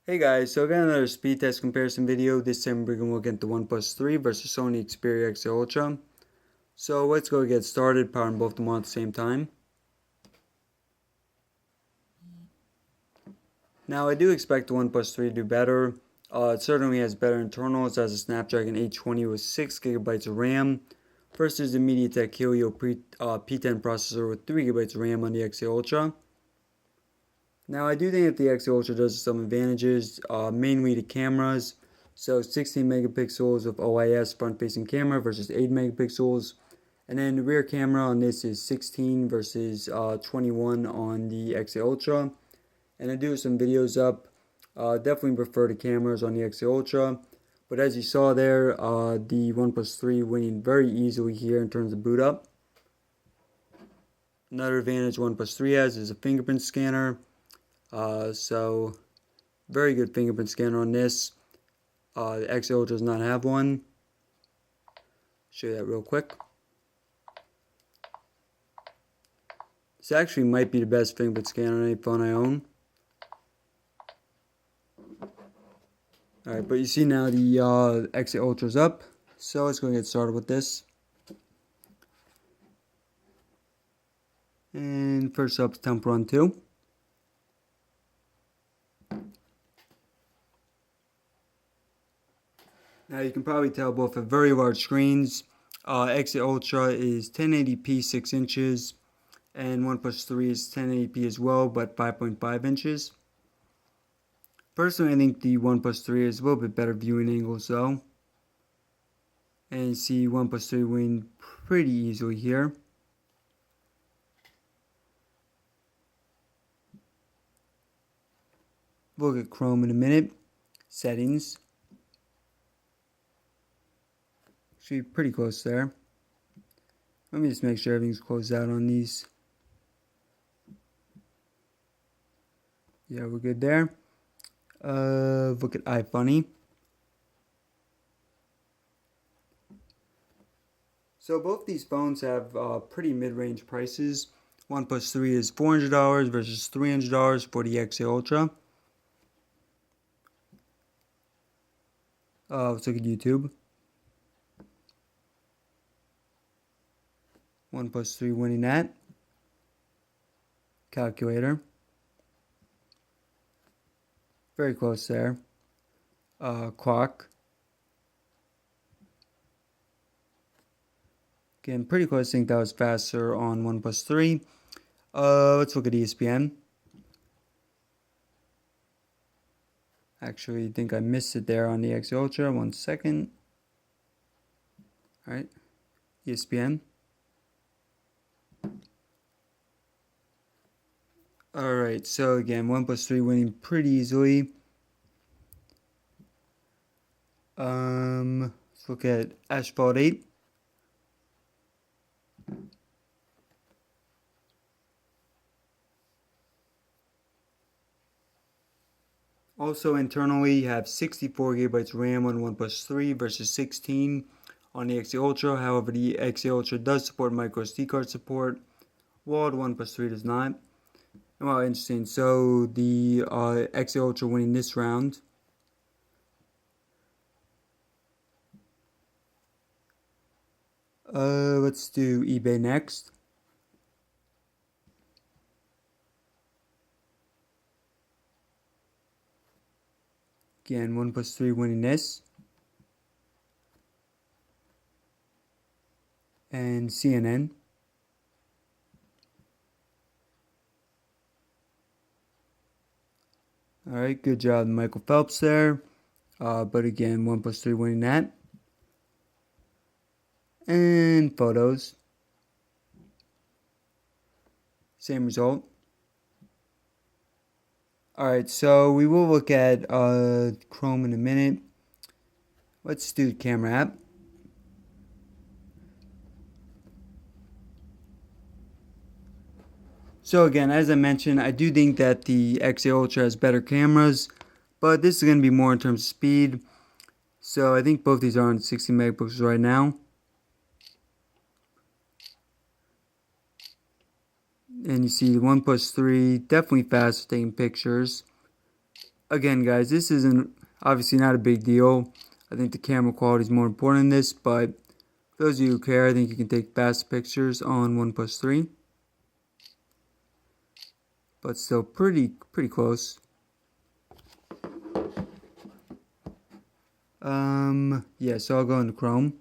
Hey guys, so I got another speed test comparison video. This time we're going to look at the OnePlus 3 versus Sony Xperia XA Ultra. So let's go get started, powering both of them on at the same time. Now I do expect the OnePlus 3 to do better. It certainly has better internals, as a Snapdragon 820 with 6GB of RAM versus the MediaTek Helio P10 processor with 3GB of RAM on the XA Ultra. Now I do think that the XA Ultra does have some advantages, mainly the cameras. So 16 megapixels of OIS front-facing camera versus 8 megapixels. And then the rear camera on this is 16 versus 21 on the XA Ultra. And I do have some videos up. Definitely prefer the cameras on the XA Ultra. But as you saw there, the OnePlus 3 winning very easily here in terms of boot up. Another advantage OnePlus 3 has is a fingerprint scanner. So very good fingerprint scanner on this. The XA Ultra does not have one. Show you that real quick. This actually might be the best fingerprint scanner on any phone I own. Alright, but you see now the XA Ultra is up. So let's go get started with this. And first up is Temple Run 2. Now you can probably tell both have very large screens. XA Ultra is 1080p 6 inches, and OnePlus 3 is 1080p as well, but 5.5 inches. Personally, I think the OnePlus 3 is a little bit better viewing angles though. And you see OnePlus 3 winning pretty easily here. Look at Chrome in a minute. Settings. Actually pretty close there. Let me just make sure everything's closed out on these. Yeah, we're good there. Look at iFunny. So both these phones have pretty mid-range prices. OnePlus 3 is $400 versus $300 for the XA Ultra. Let's look at YouTube. OnePlus 3 winning that. Calculator. Very close there. Clock. Again, pretty close. I think that was faster on OnePlus 3. Let's look at ESPN. Actually, I think I missed it there on the XA Ultra. 1 second. Alright. ESPN. Alright, so again, OnePlus 3 winning pretty easily. Let's look at Asphalt 8. Also internally, you have 64 GB RAM on OnePlus 3 versus 16 on the XA Ultra. However, the XA Ultra does support microSD card support, while the OnePlus 3 does not. Well, interesting. So the XA Ultra winning this round. Let's do eBay next. Again, OnePlus 3 winning this. And CNN. Alright, good job Michael Phelps there. But again, OnePlus 3 winning that. And photos. Same result. Alright, so we will look at Chrome in a minute. Let's do the camera app. So again, as I mentioned, I do think that the XA Ultra has better cameras, but this is going to be more in terms of speed. So I think both these are on 60 megapixels right now. And you see the OnePlus 3 definitely fast taking pictures. Again, guys, this isn't obviously not a big deal. I think the camera quality is more important than this, but for those of you who care, I think you can take fast pictures on OnePlus 3. But still pretty close. Yeah, so I'll go into Chrome.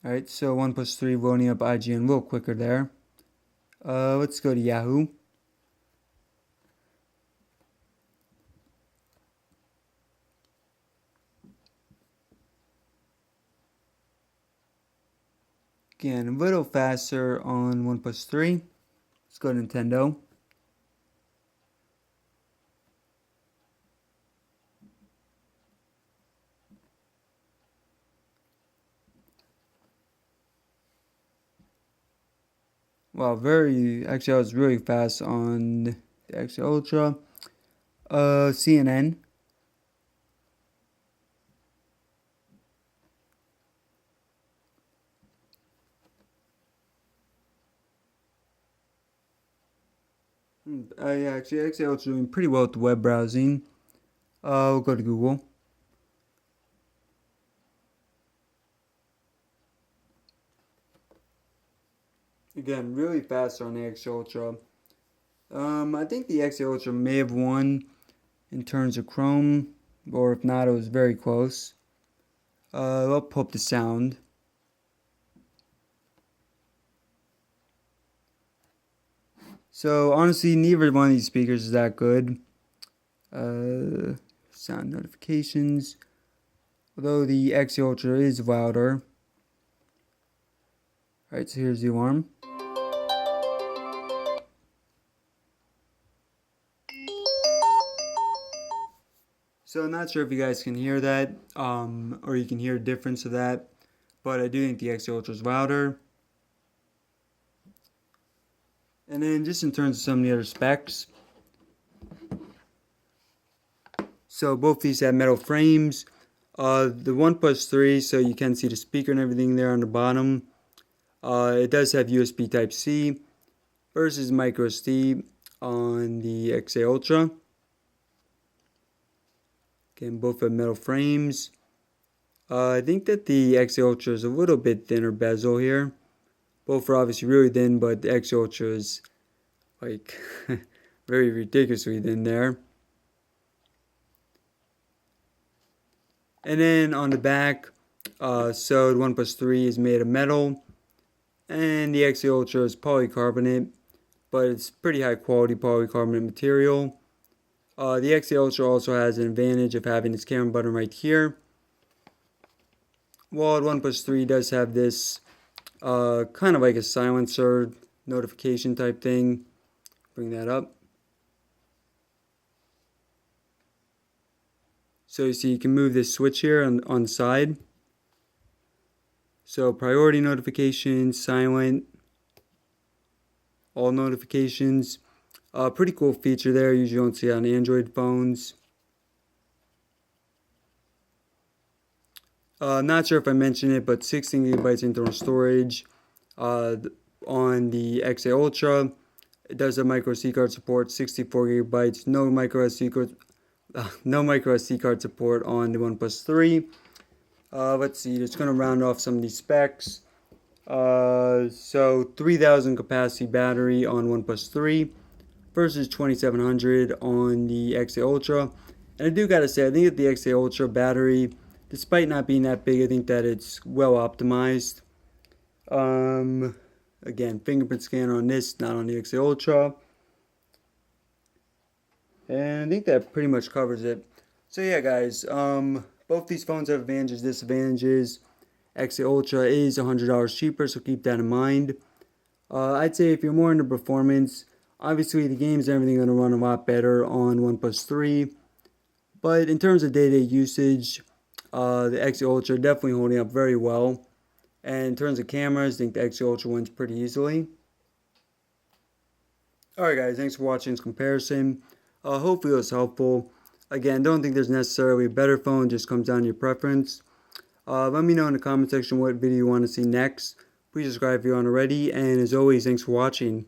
Alright, so OnePlus 3 loading up IGN a little quicker there. Let's go to Yahoo. Again, a little faster on OnePlus 3. Let's go to Nintendo. Wow, actually I was really fast on the XA Ultra. CNN. Yeah, actually XA Ultra doing pretty well with the web browsing. We'll go to Google. Again, really fast on the XA Ultra. I think the XA Ultra may have won in terms of Chrome, or if not, it was very close. I'll pull up the sound. So honestly, neither one of these speakers is that good. Sound notifications. Although the XA Ultra is louder. Alright, so here's the alarm. So I'm not sure if you guys can hear that, or you can hear a difference of that, but I do think the XA Ultra is louder. And then just in terms of some of the other specs, so both these have metal frames. The OnePlus 3, so you can see the speaker and everything there on the bottom. It does have USB Type-C versus microSD on the XA Ultra. Again, both have metal frames. I think that the XA Ultra is a little bit thinner bezel here. Both are obviously really thin, but the XA Ultra is like very ridiculously thin there. And then on the back, so the OnePlus 3 is made of metal, and the XA Ultra is polycarbonate, but it's pretty high quality polycarbonate material. The XA Ultra also has an advantage of having its camera button right here, while the OnePlus 3 does have this kind of like a silencer notification type thing. Bring that up. So you see you can move this switch here on the side. So priority notifications, silent, all notifications. Pretty cool feature there. Usually don't see it on Android phones. Not sure if I mentioned it, but 16 gigabytes internal storage on the XA Ultra. It does have micro SD card support, 64 gigabytes. No micro SD card support on the OnePlus 3. Let's see, just going to round off some of these specs. So 3000 capacity battery on OnePlus 3 versus 2700 on the XA Ultra. And I do gotta say, I think that the XA Ultra battery, despite not being that big, I think that it's well optimized. Again, fingerprint scanner on this, not on the XA Ultra. And I think that pretty much covers it. So yeah, guys, both these phones have advantages, disadvantages. XA Ultra is $100 cheaper, so keep that in mind. I'd say if you're more into performance, obviously the games and everything are going to run a lot better on OnePlus 3. But in terms of day-to-day usage, the XA Ultra definitely holding up very well. And in terms of cameras, I think the XA Ultra wins pretty easily. Alright guys, thanks for watching this comparison. Hopefully it was helpful. Again, don't think there's necessarily a better phone, just comes down to your preference. Let me know in the comment section what video you want to see next. Please subscribe if you aren't already, and as always, thanks for watching.